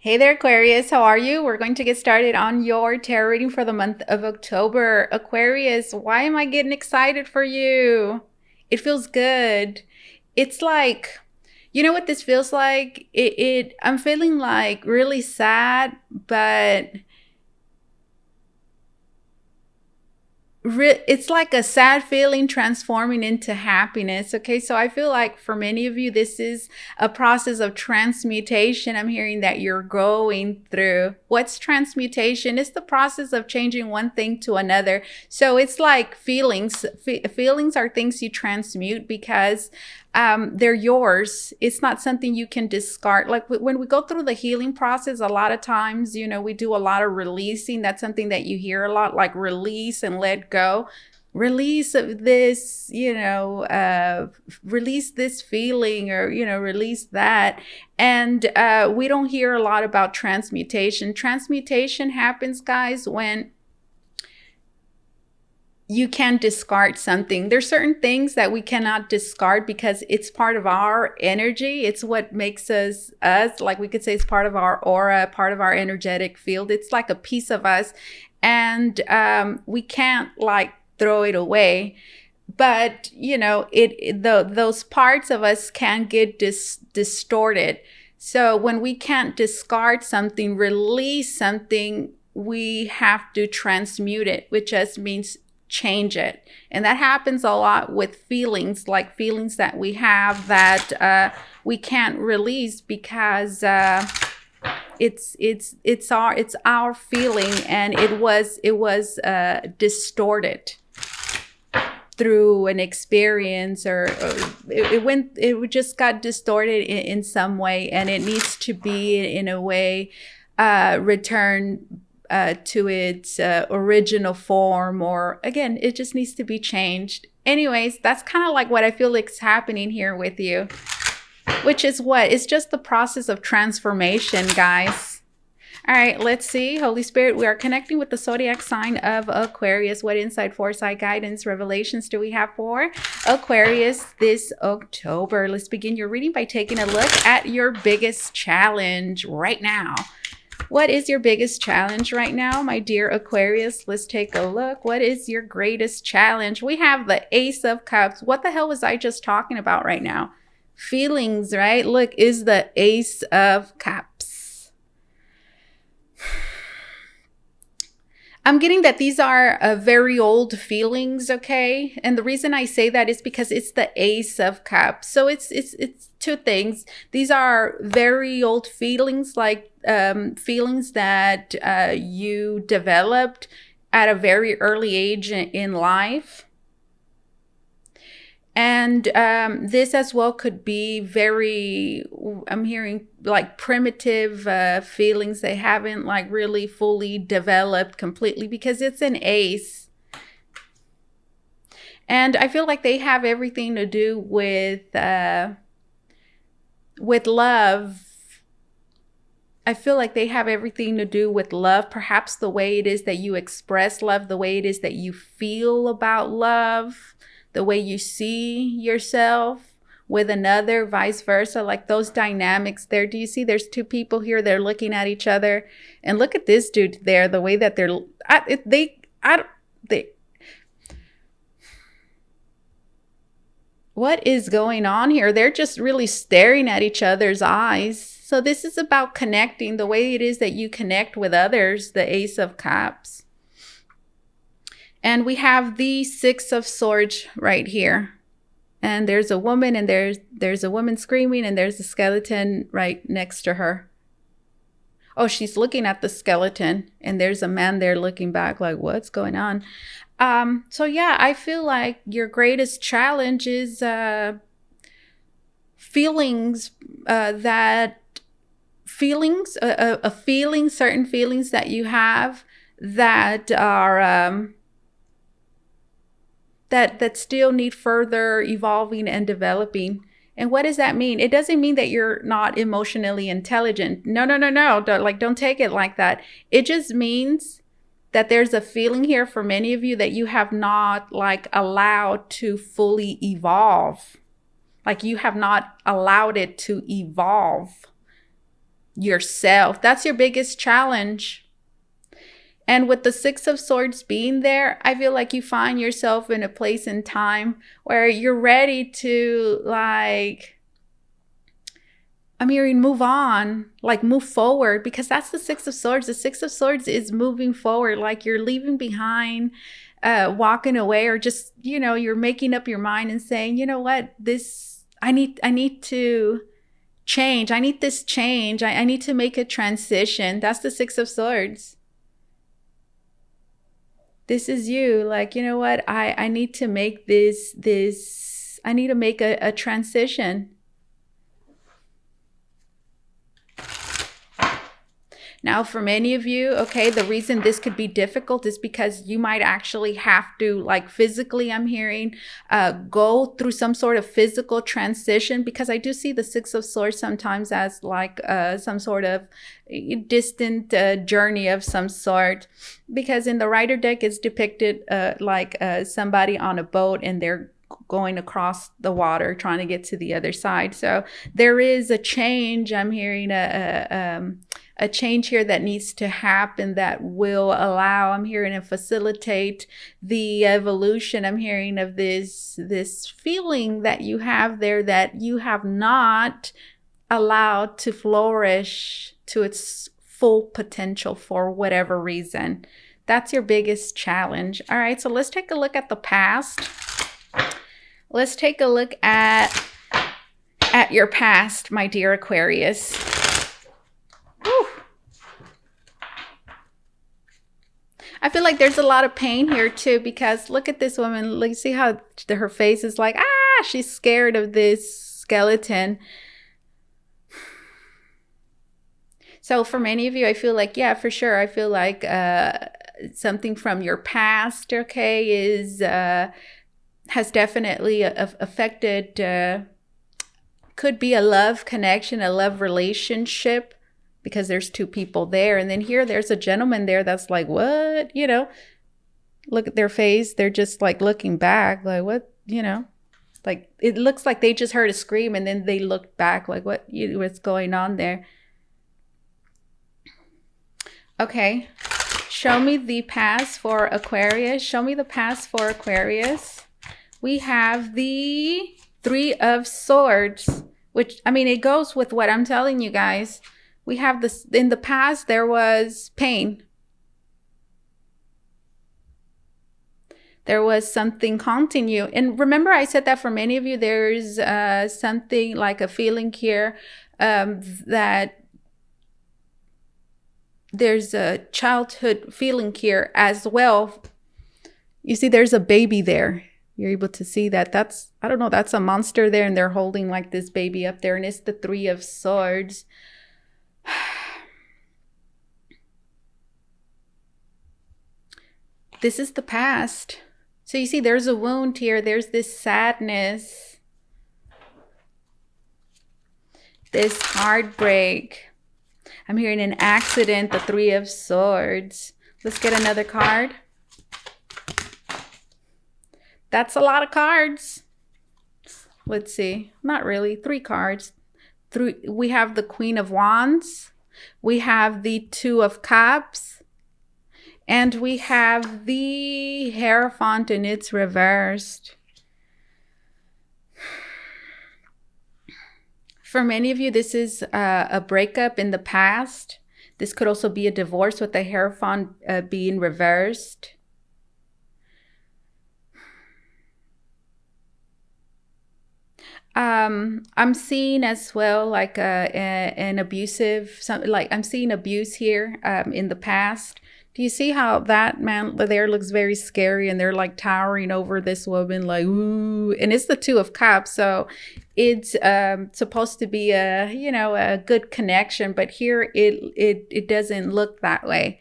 Hey there, Aquarius. How are you? We're going to get started on your tarot reading for the month of October. Aquarius, why am I getting excited for you? It feels good. It's like, you know what this feels like? I'm feeling like really sad, but it's like a sad feeling transforming into happiness. Okay, so I feel like for many of you this is a process of transmutation. I'm hearing that you're going through. What's transmutation? It's the process of changing one thing to another. So it's like feelings. Feelings are things you transmute because they're yours. It's not something you can discard. Like when we go through the healing process, a lot of times, we do a lot of releasing. That's something that you hear a lot, like release and let go. Release of this, release this feeling or, release that. And we don't hear a lot about transmutation. Transmutation happens, guys, when you can discard something. There's certain things that we cannot discard because it's part of our energy. It's what makes us. Like we could say it's part of our aura, part of our energetic field. It's like a piece of us. And we can't like throw it away. But, those parts of us can get distorted. So when we can't discard something, release something, we have to transmute it, which just means change it. And that happens a lot with feelings, like feelings that we have that we can't release because it's our feeling, and it was distorted through an experience, or it just got distorted in some way, and it needs to be in a way returned to its original form, or again, it just needs to be changed. Anyways, that's kind of like what I feel like is happening here with you, which is what? It's just the process of transformation, guys. All right, let's see. Holy Spirit, we are connecting with the zodiac sign of Aquarius. What insight, foresight, guidance, revelations do we have for Aquarius this October? Let's begin your reading by taking a look at your biggest challenge right now. What is your biggest challenge right now, my dear Aquarius? Let's take a look. What is your greatest challenge? We have the Ace of Cups. What the hell was I just talking about right now? Feelings, right? Look, is the Ace of Cups. I'm getting that these are very old feelings, okay? And the reason I say that is because it's the Ace of Cups. So it's two things. These are very old feelings, like feelings that you developed at a very early age in life. And this as well could be very, I'm hearing like primitive feelings. They haven't like really fully developed completely because it's an ace. And I feel like they have everything to do with love. I feel like they have everything to do with love, perhaps the way it is that you express love, the way it is that you feel about love, the way you see yourself with another, vice versa, like those dynamics there. Do you see there's two people here, they're looking at each other, and look at this dude there, the way that what is going on here? They're just really staring at each other's eyes. So this is about connecting, the way it is that you connect with others, the Ace of Cups. And we have the Six of Swords right here. And there's a woman, and there's a woman screaming, and there's a skeleton right next to her. Oh, she's looking at the skeleton, and there's a man there looking back like, what's going on? So yeah, I feel like your greatest challenge is feelings, certain feelings that you have that are that still need further evolving and developing. And what does that mean? It doesn't mean that you're not emotionally intelligent. No. Don't take it like that. It just means that there's a feeling here for many of you that you have not like allowed to fully evolve. Like you have not allowed it to evolve. yourself. That's your biggest challenge. And with the Six of Swords being there, I feel like you find yourself in a place and time where you're ready to, like, I'm hearing move on, like move forward, because that's the Six of Swords. The Six of Swords is moving forward, like you're leaving behind, walking away, or just, you know, you're making up your mind and saying, you know what, I need to change. I need this change. I need to make a transition. That's the Six of Swords. This is you, like, you know what, I need to make I need to make a transition. Now, for many of you, okay, the reason this could be difficult is because you might actually have to, like, physically, I'm hearing, go through some sort of physical transition, because I do see the Six of Swords sometimes as like some sort of distant journey of some sort, because in the Rider deck it's depicted like somebody on a boat and they're going across the water trying to get to the other side. So there is a change. I'm hearing a change here that needs to happen that will allow, I'm hearing, and facilitate the evolution. I'm hearing of this feeling that you have there that you have not allowed to flourish to its full potential for whatever reason. That's your biggest challenge. All right, so let's take a look at the past. Let's take a look at your past, my dear Aquarius. Whew. I feel like there's a lot of pain here too, because look at this woman. Like, see how her face is like, she's scared of this skeleton. So for many of you, I feel like, yeah, for sure. I feel like something from your past, okay, has definitely affected, could be a love connection, a love relationship, because there's two people there. And then here, there's a gentleman there that's like, what? You know, look at their face. They're just like looking back, like, what? You know, like it looks like they just heard a scream and then they looked back like, what's going on there? Okay. Show me the past for Aquarius. Show me the past for Aquarius. We have the Three of Swords, which, I mean, it goes with what I'm telling you guys. We have this, in the past, there was pain. There was something haunting you. And remember, I said that for many of you, there's something like a feeling here that there's a childhood feeling here as well. You see, there's a baby there. You're able to see that. That's, I don't know, that's a monster there, and they're holding like this baby up there, and it's the Three of Swords. This is the past. So you see, there's a wound here. There's this sadness, this heartbreak. I'm hearing an accident, the Three of Swords. Let's get another card. That's a lot of cards. Let's see. Not really. 3 cards. We have the Queen of Wands. We have the Two of Cups. And we have the Hierophant, and it's reversed. For many of you, this is a breakup in the past. This could also be a divorce with the Hierophant being reversed. I'm seeing as well like an abusive, I'm seeing abuse here in the past. Do you see how that man there looks very scary, and they're like towering over this woman, like, ooh, and it's the Two of Cups. So it's supposed to be a good connection, but here it doesn't look that way.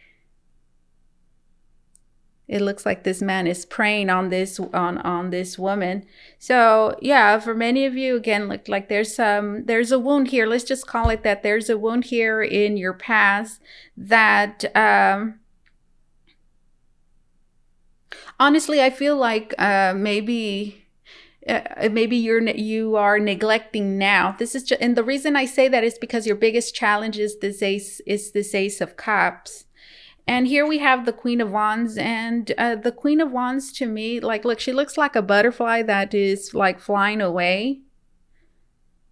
It looks like this man is preying on this woman. So yeah, for many of you, again, look like there's a wound here. Let's just call it that. There's a wound here in your past that honestly, I feel like maybe maybe you are neglecting now. This is and the reason I say that is because your biggest challenge is this Ace of Cups. And here we have the Queen of Wands, and the Queen of Wands to me, like, look, she looks like a butterfly that is like flying away.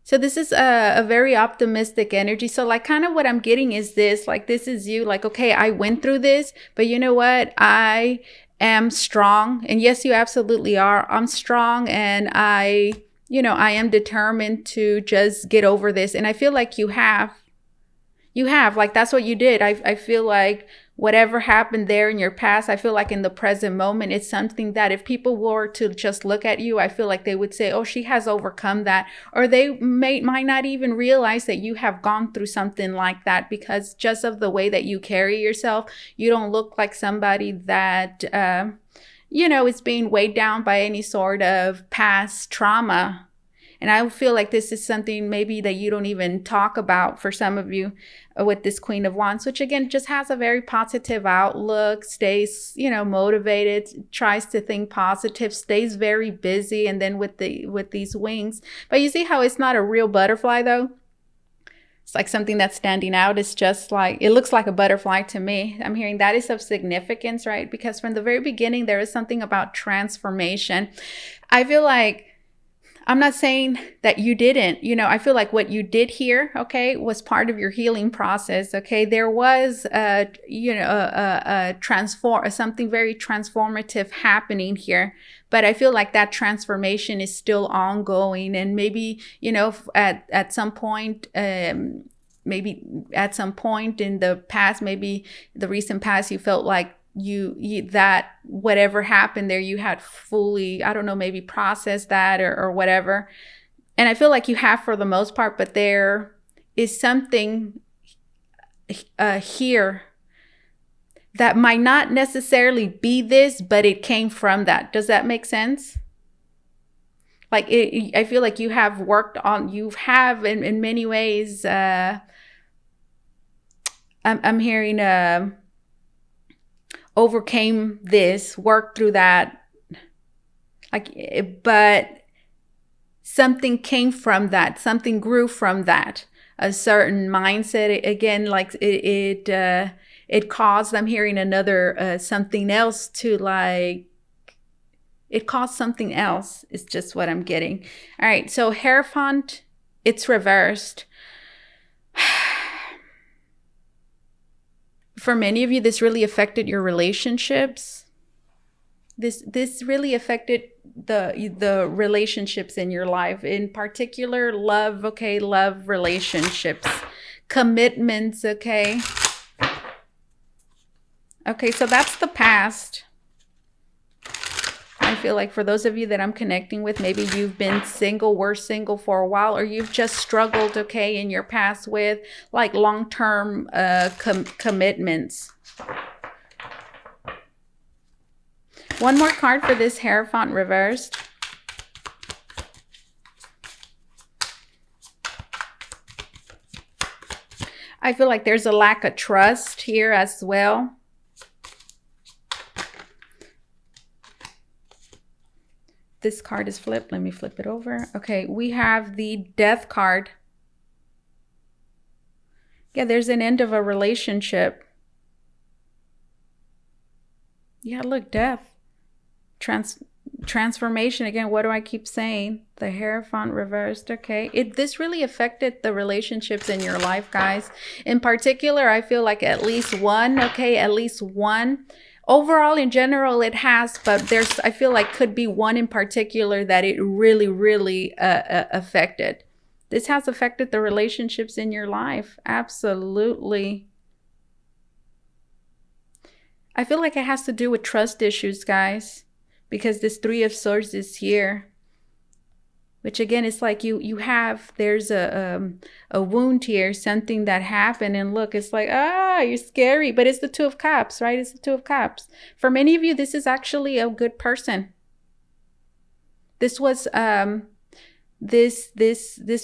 So this is a very optimistic energy. So like kind of what I'm getting is this, like, this is you, like, okay, I went through this, but you know what? I am strong. And yes, you absolutely are. I'm strong, and I am determined to just get over this. And I feel like you have, like, that's what you did. I feel like whatever happened there in your past, I feel like in the present moment, it's something that if people were to just look at you, I feel like they would say, oh, she has overcome that. Or they might not even realize that you have gone through something like that, because just of the way that you carry yourself, you don't look like somebody that, is being weighed down by any sort of past trauma. And I feel like this is something maybe that you don't even talk about for some of you with this Queen of Wands, which again just has a very positive outlook, stays, motivated, tries to think positive, stays very busy, and then with these wings. But you see how it's not a real butterfly though? It's like something that's standing out. It's just like, it looks like a butterfly to me. I'm hearing that is of significance, right? Because from the very beginning, there is something about transformation. I feel like, I'm not saying that you didn't, I feel like what you did here, okay, was part of your healing process, okay? There was, something very transformative happening here, but I feel like that transformation is still ongoing. And maybe, at some point, maybe at some point in the past, maybe the recent past, you felt like you that whatever happened there, you had fully, I don't know, maybe processed that or whatever. And I feel like you have for the most part, but there is something here that might not necessarily be this, but it came from that. Does that make sense? Like I feel like you have worked on, in many ways, I'm hearing overcame this, worked through that, but something came from that, something grew from that, a certain mindset. Again, like it caused, I'm hearing another something else to, like, it caused something else. It's just what I'm getting. All right, so Hierophant, it's reversed. For many of you, this really affected your relationships. This really affected the relationships in your life, in particular love, okay, love relationships, commitments, okay. Okay, so that's the past. I feel like for those of you that I'm connecting with, maybe you've been single, were single for a while, or you've just struggled, okay, in your past with like long-term commitments. One more card for this Hierophant reversed. I feel like there's a lack of trust here as well. This card is flipped. Let me flip it over. Okay, we have the Death card. Yeah, there's an end of a relationship. Yeah, look, death. Transformation. Again, what do I keep saying? The Hierophant reversed. Okay, this really affected the relationships in your life, guys. In particular, I feel like at least one, okay, at least one. Overall, in general, it has, but I feel like could be one in particular that it really, really affected. This has affected the relationships in your life. Absolutely. I feel like it has to do with trust issues, guys, because this Three of Swords is here. Which again, it's like there's a wound here, something that happened, and look, it's like, you're scary, but it's the Two of Cups, right? It's the Two of Cups. For many of you, this is actually a good person. This was this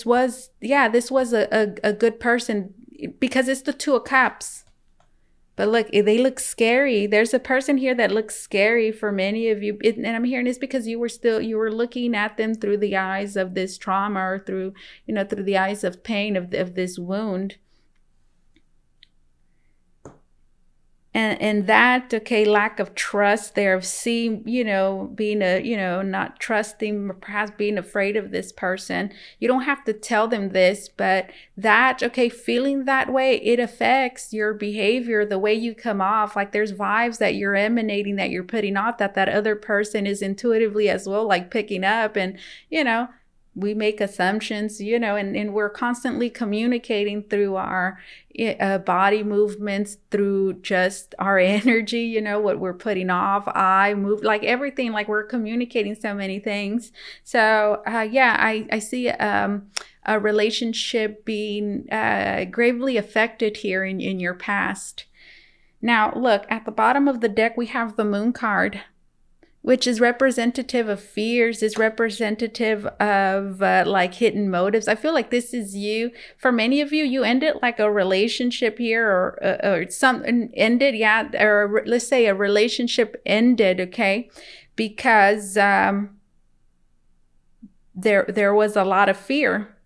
was a good person, because it's the Two of Cups. But look, they look scary. There's a person here that looks scary for many of you. And I'm hearing this because you were looking at them through the eyes of this trauma, or through the eyes of pain of this wound. And that, okay, lack of trust there, of seeing, being not trusting, or perhaps being afraid of this person. You don't have to tell them this, but that, okay, feeling that way, it affects your behavior, the way you come off. Like there's vibes that you're emanating, that you're putting off, that other person is intuitively as well, like picking up. And, we make assumptions, and we're constantly communicating through our body movements, through just our energy, what we're putting off, eye move, like everything, like we're communicating so many things. So I see a relationship being gravely affected here in your past. Now, look, at the bottom of the deck, we have the Moon card, which is representative of fears, is representative of like hidden motives. I feel like this is you. For many of you, you ended like a relationship here, or something ended, or let's say a relationship ended, okay, because there was a lot of fear.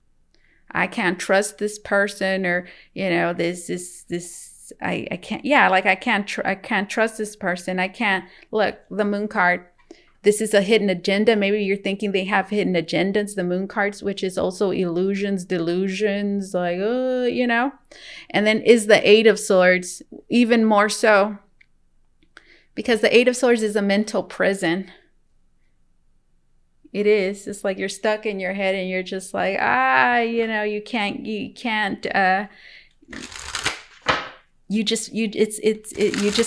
I can't trust this person, or this. I can't. Yeah, like I can't trust this person. I can't. Look, the Moon card. This is a hidden agenda. Maybe you're thinking they have hidden agendas, the Moon cards, which is also illusions, delusions, like, And then is the Eight of Swords, even more so. Because the Eight of Swords is a mental prison. It is. It's like you're stuck in your head and you're just like, you can't, you just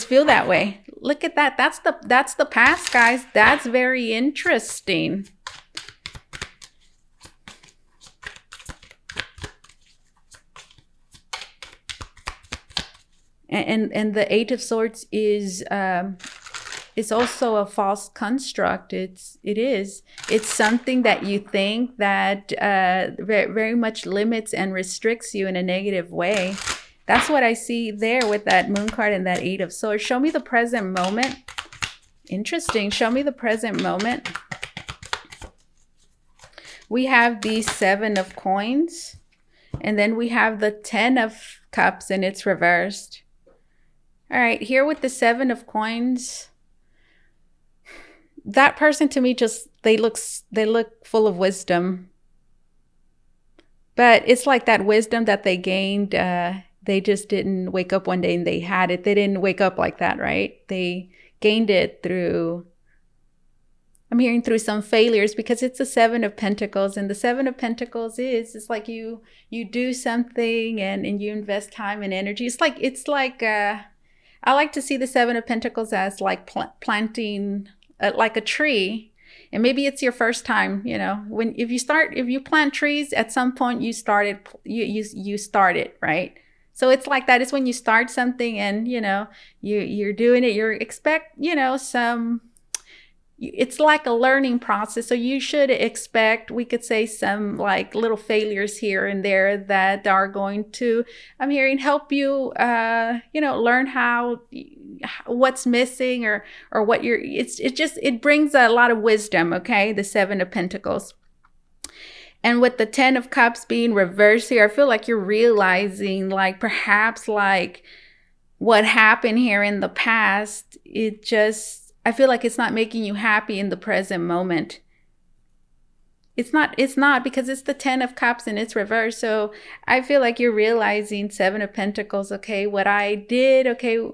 feel that way. Look at that. That's the past, guys. That's very interesting. And the Eight of Swords is also a false construct. It is. It's something that you think that very much limits and restricts you in a negative way. That's what I see there with that Moon card and that Eight of Swords. Show me the present moment. Interesting. Show me the present moment. We have the Seven of Coins. And then we have the 10 of Cups, and it's reversed. All right. Here with the Seven of Coins. That person to me they look full of wisdom. But it's like that wisdom that they gained, they just didn't wake up one day and they had it. They didn't wake up like that, right? They gained it through, I'm hearing through some failures, because it's a Seven of Pentacles. And the Seven of Pentacles it's like you do something and you invest time and energy. It's like I like to see the Seven of Pentacles as like planting like a tree. And maybe it's your first time, if you plant trees, at some point you started, right? So it's like that. It's when you start something and, you're doing it, it's like a learning process. So you should expect, we could say, some like little failures here and there that are going to, I'm hearing, help you, learn what's missing or what it brings a lot of wisdom. Okay. The Seven of Pentacles. And with the 10 of Cups being reversed here, I feel like you're realizing, like, perhaps like what happened here in the past, I feel like it's not making you happy in the present moment. It's not because it's the 10 of Cups and it's reversed. So I feel like you're realizing, Seven of Pentacles, okay, what I did, okay,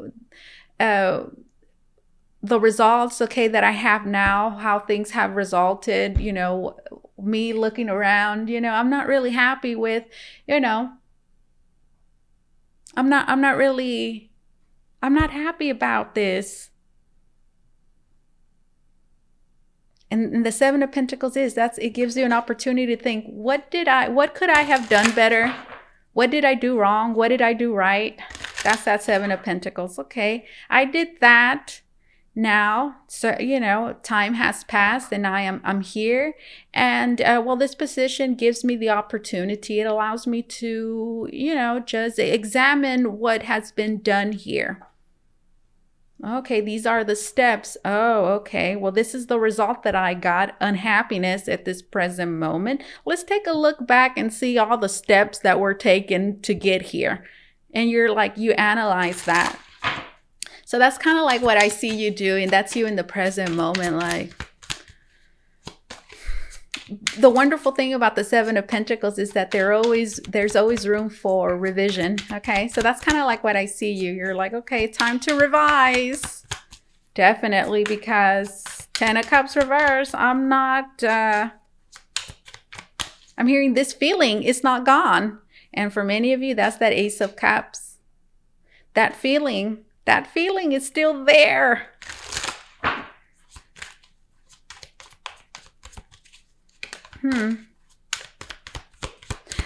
the results, okay, that I have now, how things have resulted, me looking around, I'm not really happy with, I'm not happy about this. And the Seven of Pentacles it gives you an opportunity to think, what could I have done better? What did I do wrong? What did I do right? That's that Seven of Pentacles. Okay, I did that. Now, so, time has passed and I'm here. And, this position gives me the opportunity. It allows me to, just examine what has been done here. Okay, these are the steps. Oh, okay. Well, this is the result that I got. Unhappiness at this present moment. Let's take a look back and see all the steps that were taken to get here. And you're like, you analyze that. So that's kind of like what I see you doing. That's you in the present moment. Like, the wonderful thing about the Seven of Pentacles is that there's always room for revision. Okay, so that's kind of like what I see you. You're like, okay, time to revise. Definitely, because 10 of Cups reverse, I'm hearing this feeling is not gone. And for many of you, that's that Ace of Cups. That feeling is still there.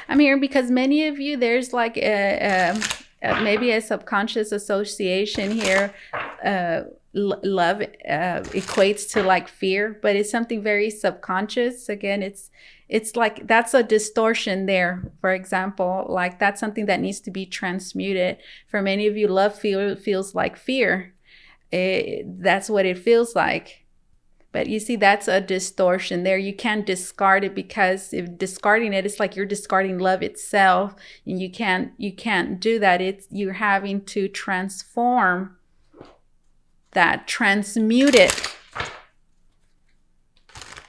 I'm here because many of you, there's like maybe a subconscious association here. Love equates to like fear, but it's something very subconscious. Again, it's like that's a distortion there. For example, like that's something that needs to be transmuted. For many of you, love feels like fear. That's what it feels like. But you see, that's a distortion there. You can't discard it, because if discarding it, it's like you're discarding love itself, and you can't do that. You're having to transform that, transmute it.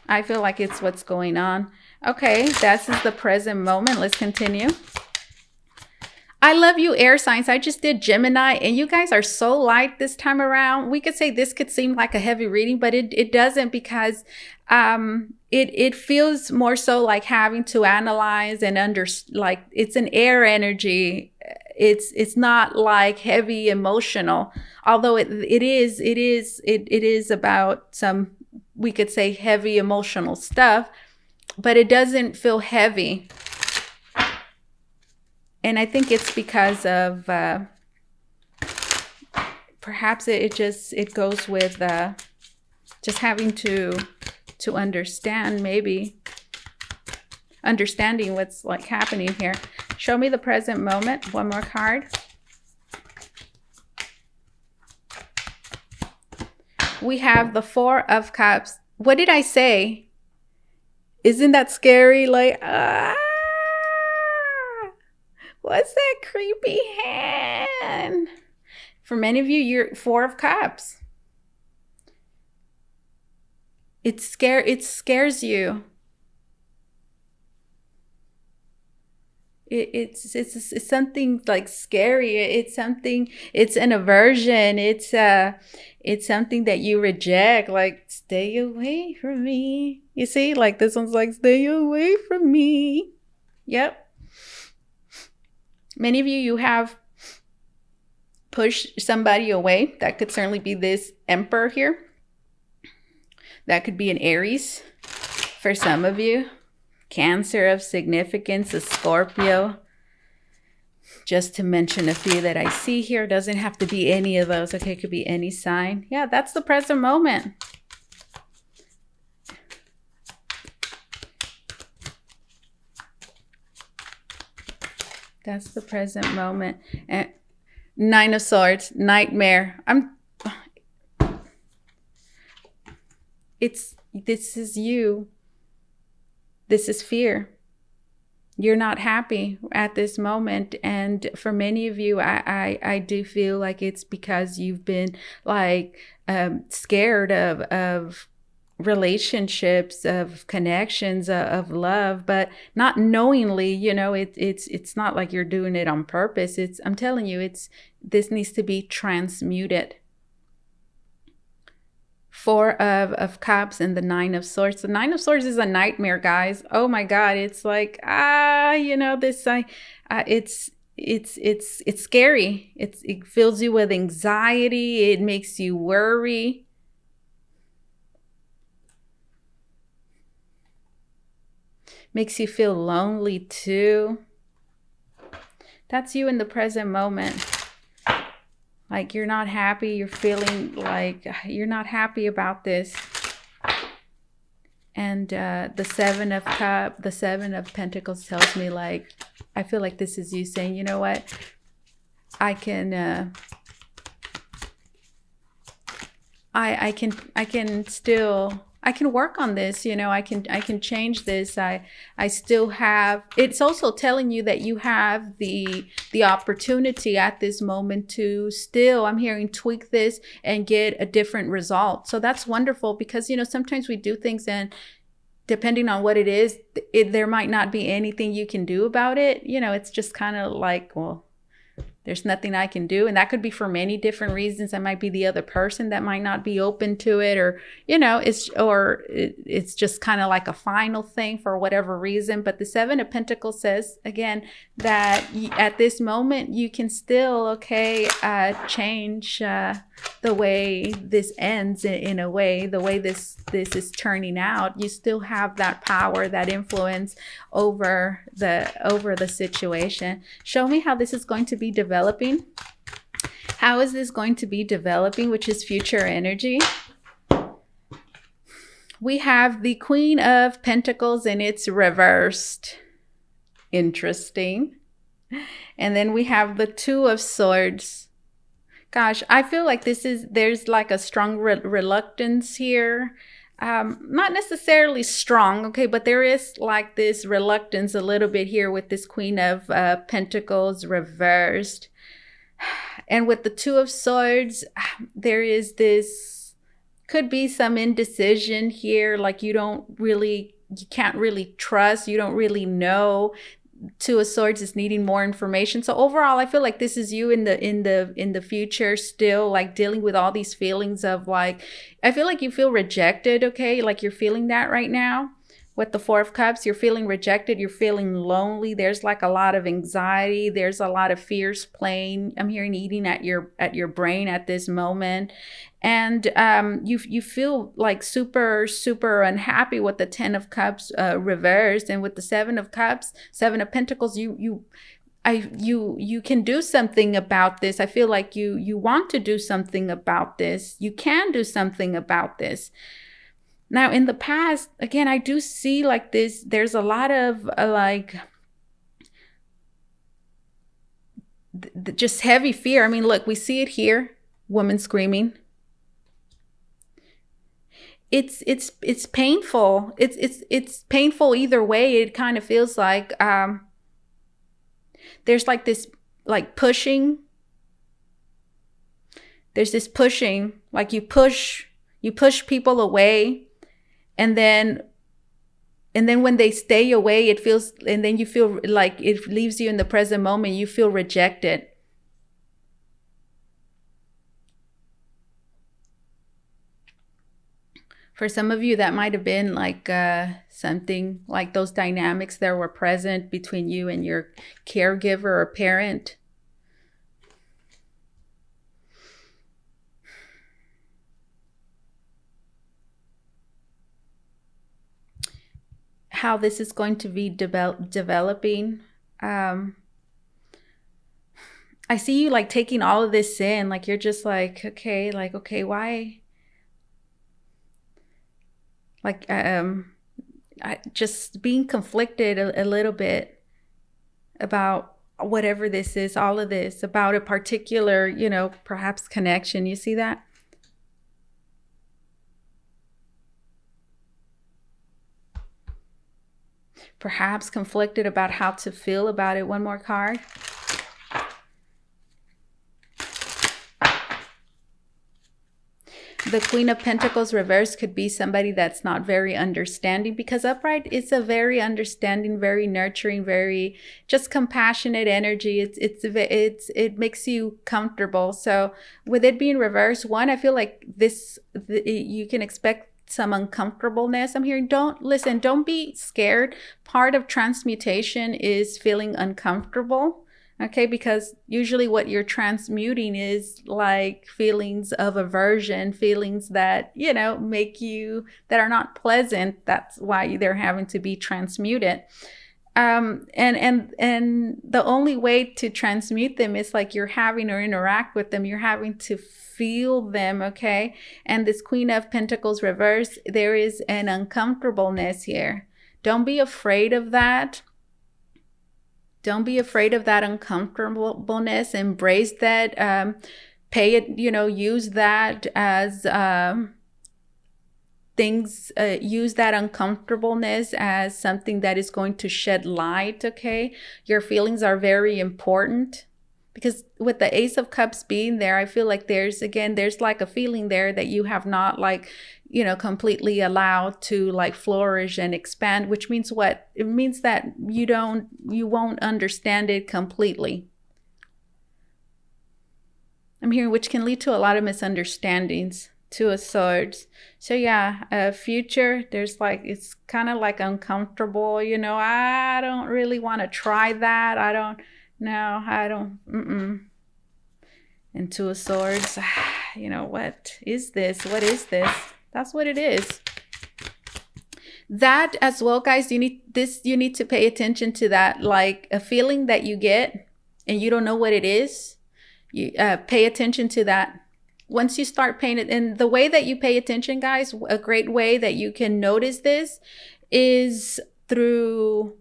I feel like it's what's going on. Okay, this is the present moment. Let's continue. I love you, air signs. I just did Gemini, and you guys are so light this time around. We could say this could seem like a heavy reading, but it doesn't, because it feels more so like having to analyze and like it's an air energy. It's not like heavy emotional, although it is about some, we could say, heavy emotional stuff, but it doesn't feel heavy. And I think it's because of perhaps it goes with just having to understand, maybe understanding what's like happening here. Show me the present moment. One more card. We have the Four of Cups. What did I say? Isn't that scary? Like, what's that creepy hand? For many of you, you're Four of Cups. It scares you. It's something like scary. It's an aversion. It's something that you reject. Like, stay away from me. You see, like this one's like, stay away from me. Yep. Many of you have pushed somebody away. That could certainly be this Emperor here. That could be an Aries for some of you. Cancer of significance, a Scorpio. Just to mention a few that I see here. Doesn't have to be any of those. Okay, it could be any sign. Yeah, that's the present moment. That's the present moment. And Nine of Swords, nightmare. This is you. This is fear. You're not happy at this moment. And for many of you, I do feel like it's because you've been like scared of relationships, of connections, of love, but not knowingly. You know, it's not like you're doing it on purpose. I'm telling you, this needs to be transmuted. Four of Cups and the Nine of Swords. The Nine of Swords is a nightmare, guys. Oh my God, it's like it's scary. It fills you with anxiety. It makes you worry. Makes you feel lonely too. That's you in the present moment. Like you're not happy. You're feeling like you're not happy about this. And the Seven of Cups, the Seven of Pentacles tells me, like, I feel like this is you saying, you know what? I can I can work on this, I can change this. I still have, it's also telling you that you have the opportunity at this moment to still, I'm hearing, tweak this and get a different result. So that's wonderful, because sometimes we do things and depending on what it is, there might not be anything you can do about it. It's just kind of like, well, there's nothing I can do. And that could be for many different reasons. That might be the other person that might not be open to it, or, it's just kind of like a final thing for whatever reason. But the Seven of Pentacles says, again, that at this moment, you can still, change the way this ends in a way, the way this is turning out. You still have that power, that influence over the situation. Show me how this is going to be developing. How is this going to be developing, which is future energy? We have the Queen of Pentacles and it's reversed. Interesting. And then we have the Two of Swords. Gosh, I feel like there's like a strong reluctance here. Not necessarily strong, but there is like this reluctance a little bit here with this Queen of Pentacles reversed. And with the Two of Swords, there is this, could be some indecision here, like you can't really trust, you don't really know. Two of Swords is needing more information. So overall, I feel like this is you in the future, still like dealing with all these feelings of like, I feel like you feel rejected, like you're feeling that right now. With the Four of Cups, you're feeling rejected, you're feeling lonely. There's like a lot of anxiety. There's a lot of fears playing. I'm hearing eating at your brain at this moment. And you feel like super, super unhappy with the Ten of Cups reversed. And with the Seven of Cups, Seven of Pentacles, you can do something about this. I feel like you want to do something about this. You can do something about this. Now, in the past, again, I do see like this, there's a lot of just heavy fear. I mean, look, we see it here, woman screaming. It's painful. It's painful either way. It kind of feels like there's like this like pushing. There's this pushing, like you push people away. And then when they stay away, it feels, and then you feel like it leaves you in the present moment, you feel rejected. For some of you, that might have been like something like those dynamics that were present between you and your caregiver or parent. How this is going to be developing. I see you like taking all of this in, like you're just like, okay, why? Like, just being conflicted a little bit about whatever this is, all of this, about a particular, perhaps connection. You see that? Perhaps conflicted about how to feel about it. One more card. The Queen of Pentacles reversed could be somebody that's not very understanding, because upright is a very understanding, very nurturing, very just compassionate energy. It makes you comfortable. So with it being reversed, one, I feel like you can expect some uncomfortableness. I'm hearing, don't be scared. Part of transmutation is feeling uncomfortable, because usually what you're transmuting is like feelings of aversion, feelings that make you, that are not pleasant. That's why they're having to be transmuted. And the only way to transmute them is like you're having or interact with them. You're having to feel them, And this Queen of Pentacles reverse, there is an uncomfortableness here. Don't be afraid of that. Don't be afraid of that uncomfortableness. Embrace that. pay it, use that as things, use that uncomfortableness as something that is going to shed light. Okay, your feelings are very important, because with the Ace of Cups being there, I feel like there's like a feeling there that you have not completely allowed to flourish and expand, which means what? It means that you won't understand it completely. I'm hearing, which can lead to a lot of misunderstandings. Two of Swords. So yeah, future, there's it's kind of uncomfortable, I don't really want to try that. I don't. And Two of Swords, what is this? What is this? That's what it is. That as well, guys, you need to pay attention to that, a feeling that you get and you don't know what it is. You pay attention to that. Once you start paying it, and the way that you pay attention, guys, a great way that you can notice this is through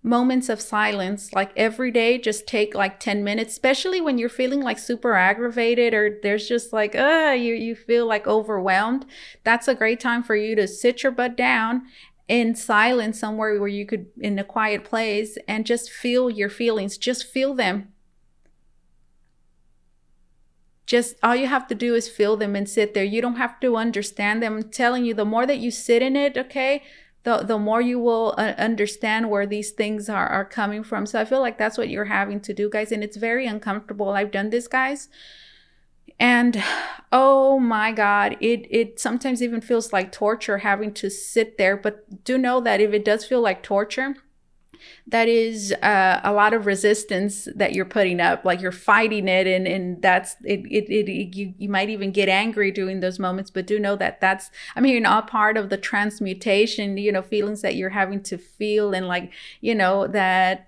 moments of silence. Every day, just take 10 minutes, especially when you're feeling super aggravated, or there's just you feel overwhelmed. That's a great time for you to sit your butt down in silence somewhere where you could, in a quiet place, and just feel your feelings. Just feel them. Just all you have to do is feel them and sit there. You don't have to understand them. I'm telling you, the more that you sit in it, okay, the more you will understand where these things are coming from. So I feel like that's what you're having to do, guys. And it's very uncomfortable. I've done this, guys. And oh my God, it sometimes even feels like torture having to sit there. But do know that if it does feel like torture, that is a lot of resistance that you're putting up, you're fighting it, and that's it. You might even get angry during those moments, but do know that that's, I'm hearing, all part of the transmutation, feelings that you're having to feel, and that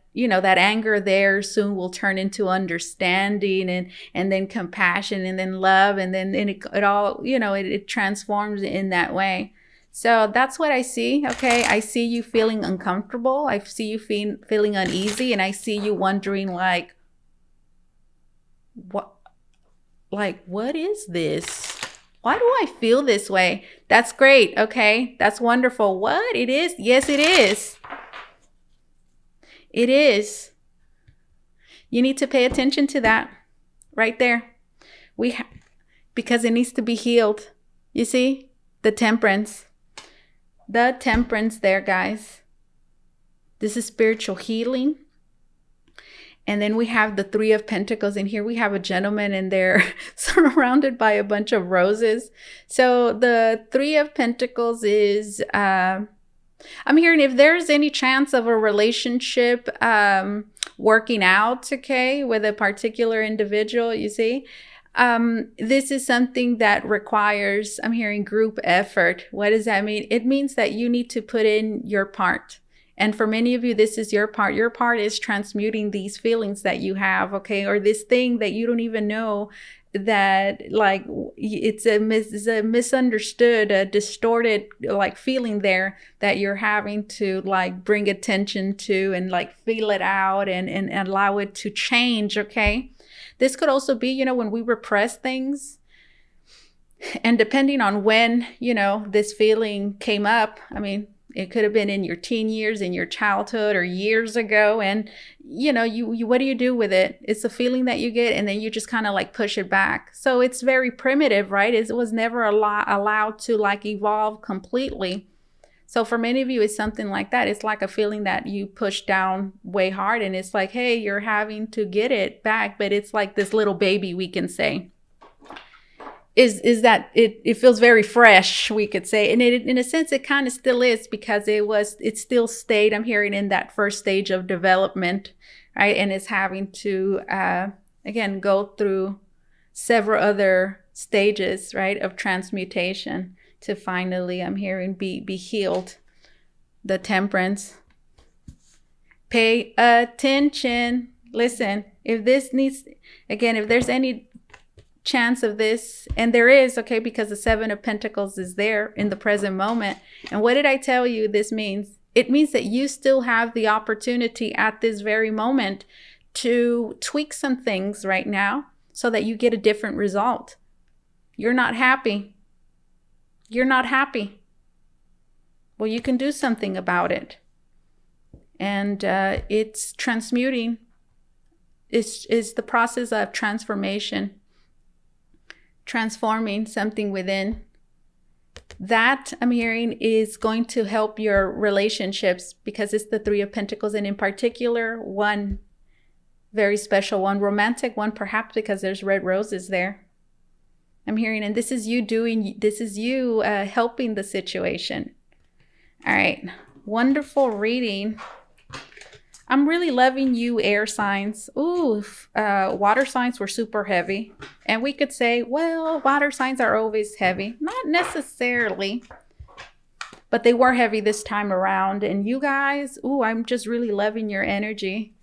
anger there soon will turn into understanding, and then compassion, and then love, and then it all, it transforms in that way. So that's what I see, okay? I see you feeling uncomfortable. I see you feeling uneasy, and I see you wondering, what is this? Why do I feel this way? That's great, okay? That's wonderful. What? It is? Yes, it is. It is. You need to pay attention to that right there. Because it needs to be healed. You see? The Temperance. The Temperance there, guys. This is spiritual healing. And then we have the Three of Pentacles. And here we have a gentleman, and they're surrounded by a bunch of roses. So the Three of Pentacles is, I'm hearing, if there's any chance of a relationship working out, okay, with a particular individual, you see, this is something that requires, I'm hearing, group effort. What does that mean? It means that you need to put in your part. And for many of you, this is your part. Your part is transmuting these feelings that you have, okay? Or this thing that you don't even know that it's a misunderstood, a distorted feeling there that you're having to bring attention to, and feel it out, and allow it to change, okay? This could also be, when we repress things, and depending on when, this feeling came up, I mean, it could have been in your teen years, in your childhood, or years ago. And, you what do you do with it? It's a feeling that you get, and then you just kind of push it back. So it's very primitive, right? It was never allowed to evolve completely. So for many of you, it's something like that. It's like a feeling that you push down way hard, and it's hey, you're having to get it back. But it's like this little baby, we can say. Is that it feels very fresh, we could say. And it, in a sense, it kind of still is, because it still stayed, I'm hearing, in that first stage of development, right? And it's having to, again, go through several other stages, right, of transmutation to finally, I'm hearing, be healed. The Temperance. Pay attention. Listen, if there's any chance of this, and there is, okay, because the Seven of Pentacles is there in the present moment. And what did I tell you this means? It means that you still have the opportunity at this very moment to tweak some things right now. so that you get a different result. You're not happy. You're not happy. Well, you can do something about it. And it's transmuting. It's the process of transformation. Transforming something within. That, I'm hearing, is going to help your relationships because it's the Three of Pentacles, and in particular, one very special one, romantic one, perhaps because there's red roses there. I'm hearing, and this is you helping the situation. All right, wonderful reading. I'm really loving you, air signs. Ooh, water signs were super heavy. And we could say, well, water signs are always heavy. Not necessarily, but they were heavy this time around. And you guys, ooh, I'm just really loving your energy.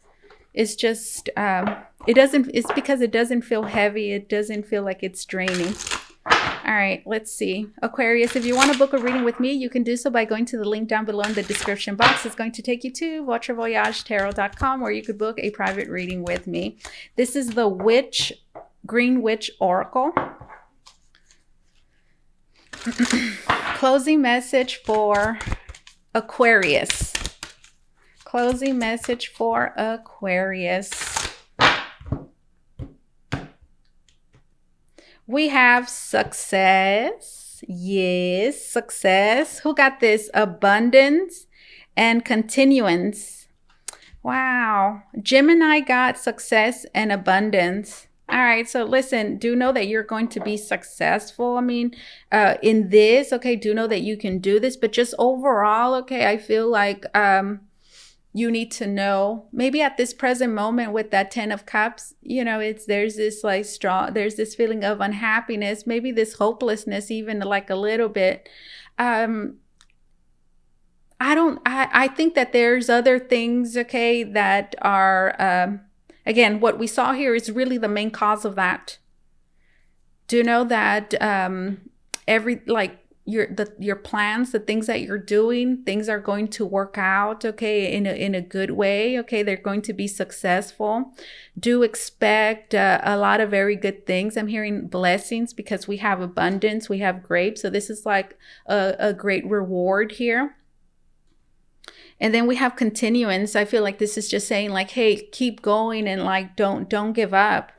It's just, it's because it doesn't feel heavy. It doesn't feel like it's draining. All right, let's see. Aquarius, if you want to book a reading with me, you can do so by going to the link down below in the description box. It's going to take you to Votre, where you could book a private reading with me. This is the Green Witch Oracle. Closing message for Aquarius. Closing message for Aquarius. We have success. Yes, success. Who got this? Abundance and continuance. Wow. Gemini got success and abundance. All right. So listen, do know that you're going to be successful. I mean, in this, okay, do know that you can do this, but just overall, okay, I feel like, you need to know, maybe at this present moment with that 10 of Cups, you know, there's this like there's this feeling of unhappiness, maybe this hopelessness, even like a little bit. I think that there's other things, okay, that are, again, what we saw here is really the main cause of that. Do know that your plans, the things that you're doing, things are going to work out, okay, in a good way, okay, they're going to be successful. Do expect a lot of very good things. I'm hearing blessings because we have abundance, we have grapes, so this is like a great reward here. And then we have continuance. I feel like this is just saying like, hey, keep going and like don't give up.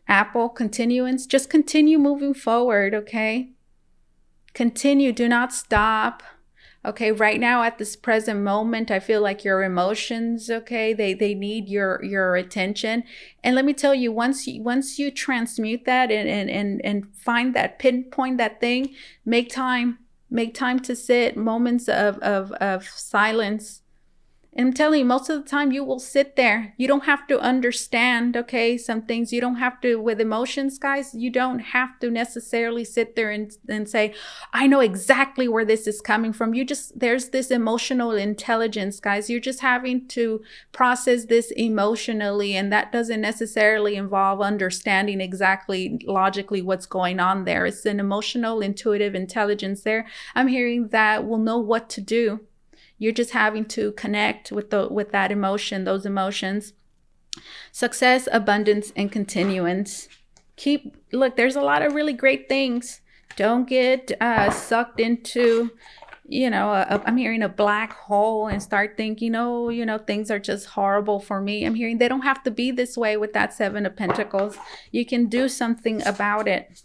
Apple, continuance, just continue moving forward, okay? Continue, do not stop. Okay, right now at this present moment, I feel like your emotions, okay, they need your attention. And let me tell you, once you transmute that and find that, pinpoint that thing, make time to sit, moments of silence. And I'm telling you, most of the time you will sit there. You don't have to understand, okay, some things. You don't have to, with emotions, guys, you don't have to necessarily sit there and say, I know exactly where this is coming from. There's this emotional intelligence, guys. You're just having to process this emotionally, and that doesn't necessarily involve understanding exactly logically what's going on there. It's an emotional, intuitive intelligence there. I'm hearing that will know what to do. You're just having to connect with that emotion, those emotions. Success, abundance, and continuance. Look, there's a lot of really great things. Don't get sucked into, I'm hearing a black hole and start thinking, things are just horrible for me. I'm hearing they don't have to be this way with that 7 of Pentacles. You can do something about it.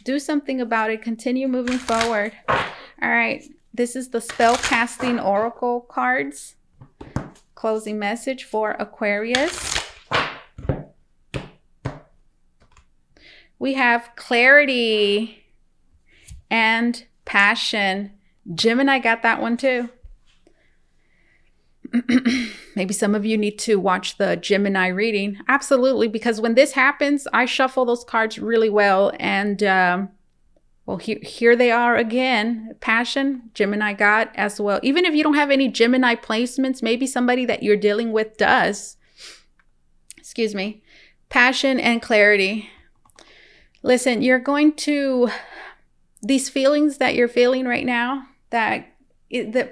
Do something about it. Continue moving forward. All right. This is the spell casting oracle cards. Closing message for Aquarius. We have clarity and passion. Gemini got that one too. Maybe some of you need to watch the Gemini reading. Absolutely, because when this happens, I shuffle those cards really well. And well, here they are again. Passion, Gemini got as well. Even if you don't have any Gemini placements, maybe somebody that you're dealing with does. Excuse me. Passion and clarity. Listen, you're going to, these feelings that you're feeling right now, that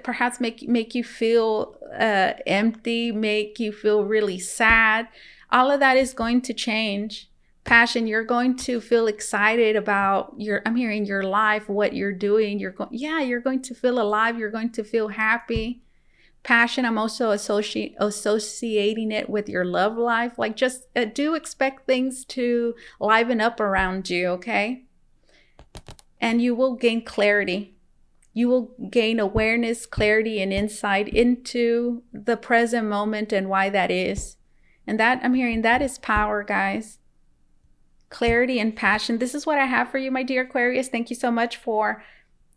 perhaps make you feel empty, make you feel really sad. All of that is going to change. Passion, you're going to feel excited about I'm hearing your life, what you're doing. You're going to feel alive. You're going to feel happy. Passion, I'm also associating it with your love life. Like, just do expect things to liven up around you, okay? And you will gain clarity. You will gain awareness, clarity, and insight into the present moment and why that is. And that, I'm hearing, that is power, guys. Clarity and passion. This is what I have for you, my dear Aquarius. Thank you so much for,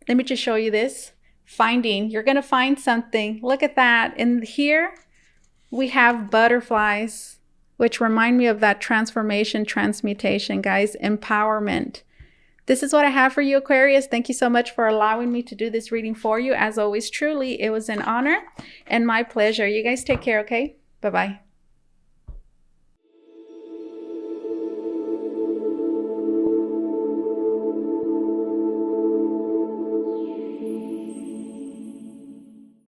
let me just show you this. Finding, you're going to find something. Look at that. And here we have butterflies, which remind me of that transformation, transmutation, guys, empowerment. This is what I have for you, Aquarius. Thank you so much for allowing me to do this reading for you. As always, truly, it was an honor and my pleasure. You guys take care, okay? Bye-bye.